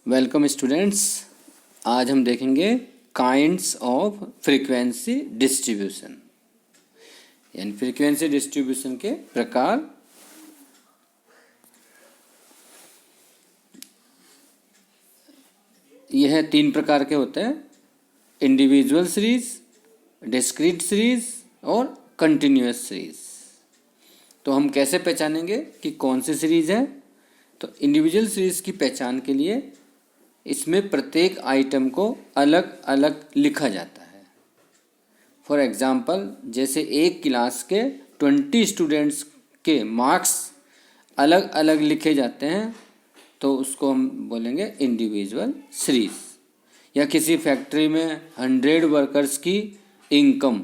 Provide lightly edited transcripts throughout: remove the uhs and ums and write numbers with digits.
Welcome students. आज हम देखेंगे काइंड्स ऑफ फ्रीक्वेंसी डिस्ट्रीब्यूशन, यानी फ्रीक्वेंसी डिस्ट्रीब्यूशन के प्रकार। यह 3 प्रकार के होते हैं: इंडिविजुअल सीरीज, डिस्क्रीट सीरीज और कंटिन्यूअस सीरीज। तो हम कैसे पहचानेंगे कि कौन सी सीरीज है? तो इंडिविजुअल सीरीज की पहचान के लिए इसमें प्रत्येक आइटम को अलग अलग लिखा जाता है। फॉर एग्जांपल, जैसे एक क्लास के 20 स्टूडेंट्स के मार्क्स अलग अलग लिखे जाते हैं, तो उसको हम बोलेंगे इंडिविजुअल सीरीज। या किसी फैक्ट्री में 100 वर्कर्स की इनकम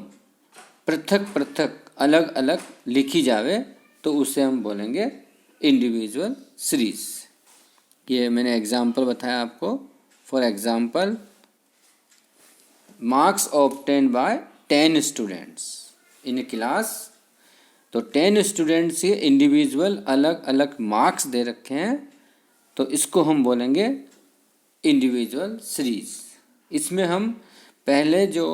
पृथक पृथक अलग अलग लिखी जावे, तो उसे हम बोलेंगे इंडिविजुअल सीरीज। ये मैंने एग्जाम्पल बताया आपको। For example, marks obtain bye 10 students in A class. तो 10 स्टूडेंट्स के इंडिविजुअल अलग अलग मार्क्स दे रखे हैं, तो इसको हम बोलेंगे इंडिविजुअल सीरीज। इसमें हम पहले जो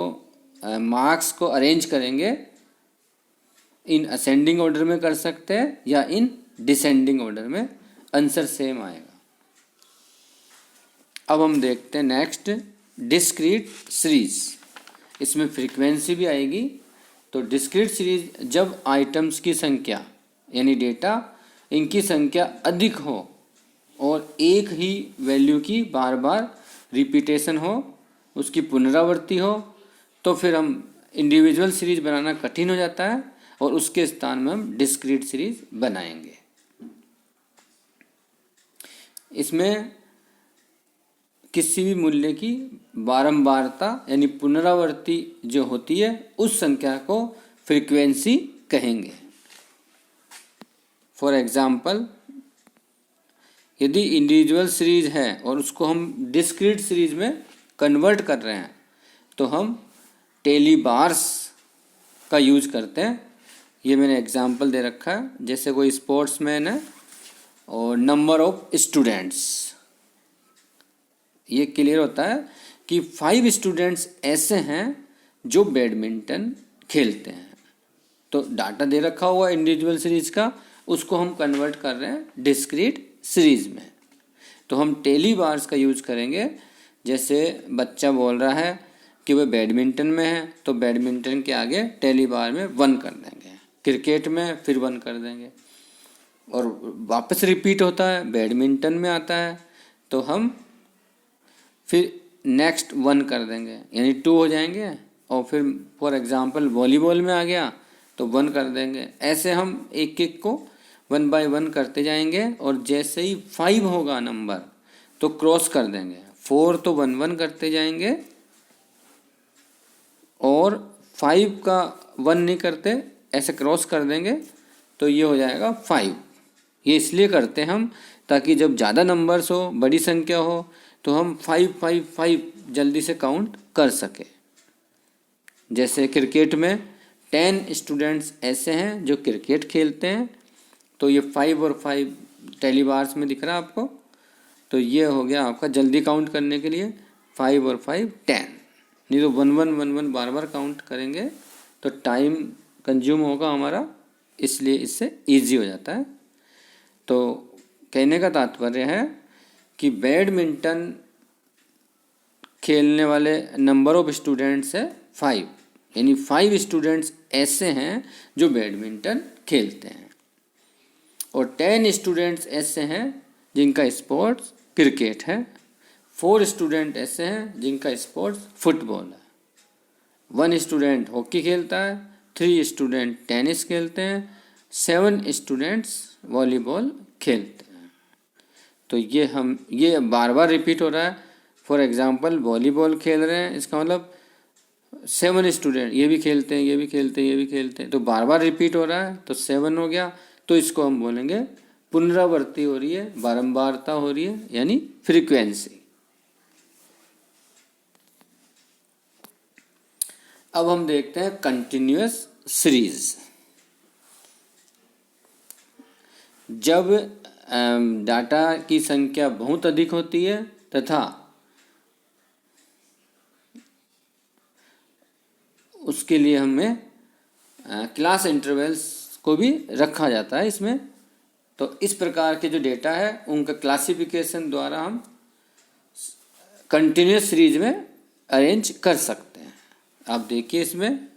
मार्क्स को अरेंज करेंगे, इन असेंडिंग ऑर्डर में कर सकते हैं या इन डिसेंडिंग ऑर्डर में, आंसर सेम आएगा। अब हम देखते हैं नेक्स्ट, डिस्क्रीट सीरीज। इसमें फ्रीक्वेंसी भी आएगी। तो डिस्क्रीट सीरीज, जब आइटम्स की संख्या यानी डेटा, इनकी संख्या अधिक हो और एक ही वैल्यू की बार बार रिपीटेशन हो, उसकी पुनरावृत्ति हो, तो फिर हम इंडिविजुअल सीरीज बनाना कठिन हो जाता है और उसके स्थान में हम डिस्क्रीट सीरीज बनाएंगे। इसमें किसी भी मूल्य की बारंबारता यानी पुनरावृत्ति जो होती है, उस संख्या को फ्रीक्वेंसी कहेंगे। फॉर एग्जाम्पल, यदि इंडिविजुअल सीरीज है और उसको हम डिस्क्रीट सीरीज में कन्वर्ट कर रहे हैं, तो हम टेली बार्स का यूज करते हैं। ये मैंने एग्जाम्पल दे रखा है। जैसे कोई स्पोर्ट्समैन है और नंबर ऑफ स्टूडेंट्स, ये क्लियर होता है कि 5 स्टूडेंट्स ऐसे हैं जो बैडमिंटन खेलते हैं। तो डाटा दे रखा हुआ इंडिविजुअल सीरीज का, उसको हम कन्वर्ट कर रहे हैं डिस्क्रीट सीरीज में। तो हम टेली बार्स का यूज करेंगे। जैसे बच्चा बोल रहा है कि वह बैडमिंटन में है, तो बैडमिंटन के आगे टेली बार में 1 कर देंगे। क्रिकेट में फिर 1 कर देंगे और वापस रिपीट होता है, बैडमिंटन में आता है तो हम फिर नेक्स्ट 1 कर देंगे, यानी 2 हो जाएंगे। और फिर फॉर एग्जांपल वॉलीबॉल में आ गया तो 1 कर देंगे। ऐसे हम एक एक को 1 बाय 1 करते जाएंगे और जैसे ही 5 होगा नंबर तो क्रॉस कर देंगे। 4 तो 1 1 करते जाएंगे और 5 का 1 नहीं करते, ऐसे क्रॉस कर देंगे, तो ये हो जाएगा 5। ये इसलिए करते हैं हम, ताकि जब ज़्यादा नंबर्स हो, बड़ी संख्या हो, तो हम 5 5 5 जल्दी से काउंट कर सके। जैसे क्रिकेट में 10 स्टूडेंट्स ऐसे हैं जो क्रिकेट खेलते हैं, तो ये 5 और 5 टेली बार्स में दिख रहा है आपको। तो ये हो गया आपका जल्दी काउंट करने के लिए 5 और 5 10। नहीं तो 1 1 1 1 बार बार काउंट करेंगे तो टाइम कंज्यूम होगा हमारा, इसलिए इससे ईजी हो जाता है। तो कहने का तात्पर्य है कि बैडमिंटन खेलने वाले नंबर ऑफ स्टूडेंट्स है 5, यानी 5 स्टूडेंट्स ऐसे हैं जो बैडमिंटन खेलते हैं और 10 स्टूडेंट्स ऐसे हैं जिनका स्पोर्ट्स क्रिकेट है। 4 स्टूडेंट ऐसे हैं जिनका स्पोर्ट्स फुटबॉल है। 1 स्टूडेंट हॉकी खेलता है, 3 स्टूडेंट टेनिस खेलते हैं, 7 स्टूडेंट्स वॉलीबॉल खेलते हैं। तो ये बार बार रिपीट हो रहा है। फॉर एग्जांपल, वॉलीबॉल खेल रहे हैं, इसका मतलब 7 स्टूडेंट ये भी खेलते हैं, ये भी खेलते हैं, ये भी खेलते हैं, तो बार बार रिपीट हो रहा है, तो 7 हो गया। तो इसको हम बोलेंगे पुनरावृत्ति हो रही है, बारंबारता हो रही है, यानी फ्रीक्वेंसी। अब हम देखते हैं कंटिन्यूअस सीरीज। जब डाटा की संख्या बहुत अधिक होती है तथा उसके लिए हमें क्लास इंटरवल्स को भी रखा जाता है इसमें। तो इस प्रकार के जो डेटा है उनका क्लासिफिकेशन द्वारा हम कंटिन्यूस सीरीज में अरेंज कर सकते हैं। आप देखिए इसमें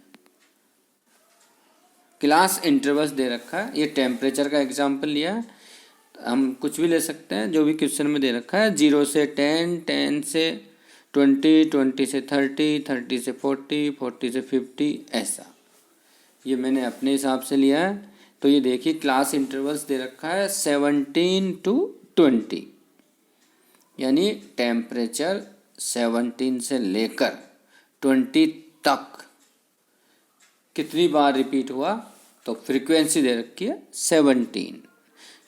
क्लास इंटरवल्स दे रखा है, ये टेम्परेचर का एग्जांपल लिया है, हम कुछ भी ले सकते हैं जो भी क्वेश्चन में दे रखा है। 0 से 10, 10 से 20, 20 से 30, 30 से 40, 40 से 50, ऐसा ये मैंने अपने हिसाब से लिया है। तो ये देखिए क्लास इंटरवल्स दे रखा है 17 to 20, यानी टेम्परेचर 17 से लेकर 20 तक कितनी बार रिपीट हुआ, तो फ्रीक्वेंसी दे रखी है 17,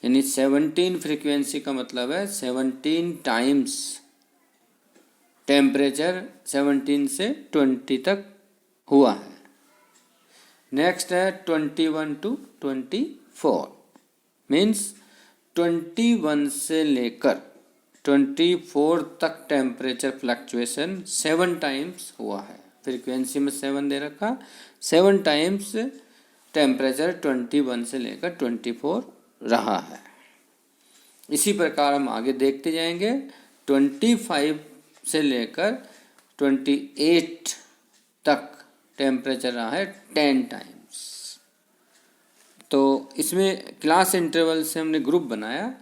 यानी 17 फ्रीक्वेंसी का मतलब है 17 टाइम्स टेम्परेचर 17 से 20 तक हुआ है। नेक्स्ट है 21 to 24, मीन्स 21 से लेकर 24 तक टेम्परेचर फ्लक्चुएशन 7 टाइम्स हुआ है। फ्रीक्वेंसी में 7 दे रखा, 7 टाइम्स टेम्परेचर 21 से लेकर 24 रहा है। इसी प्रकार हम आगे देखते जाएंगे। 25 से लेकर 28 तक टेम्परेचर रहा है 10 टाइम्स। तो इसमें क्लास इंटरवल से हमने ग्रुप बनाया,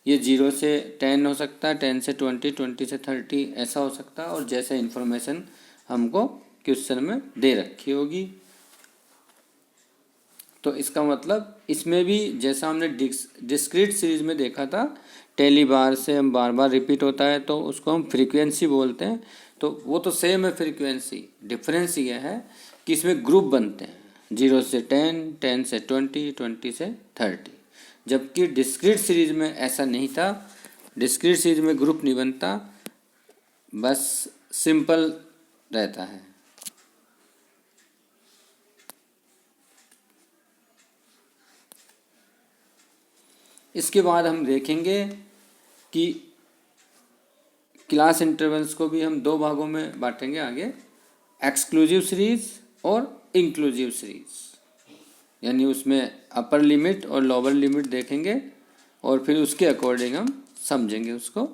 ये 0 से 10 हो सकता है, 10 से 20, 20 से 30, ऐसा हो सकता है, और जैसे इन्फॉर्मेशन हमको क्वेश्चन में दे रखी होगी। तो इसका मतलब इसमें भी जैसा हमने डिस्क्रीट सीरीज में देखा था, टेली बार से हम बार बार रिपीट होता है तो उसको हम फ्रीक्वेंसी बोलते हैं। तो वो तो सेम है फ्रीक्वेंसी, डिफरेंस ये है कि इसमें ग्रुप बनते हैं 0 से 10, 10 से 20, 20 से 30, जबकि डिस्क्रीट सीरीज में ऐसा नहीं था। डिस्क्रीट सीरीज में ग्रुप नहीं बनता, बस सिंपल रहता है। इसके बाद हम देखेंगे कि क्लास इंटरवल्स को भी हम 2 भागों में बांटेंगे आगे, एक्सक्लूसिव सीरीज और इंक्लूसिव सीरीज, यानी उसमें अपर लिमिट और लोअर लिमिट देखेंगे और फिर उसके अकॉर्डिंग हम समझेंगे उसको।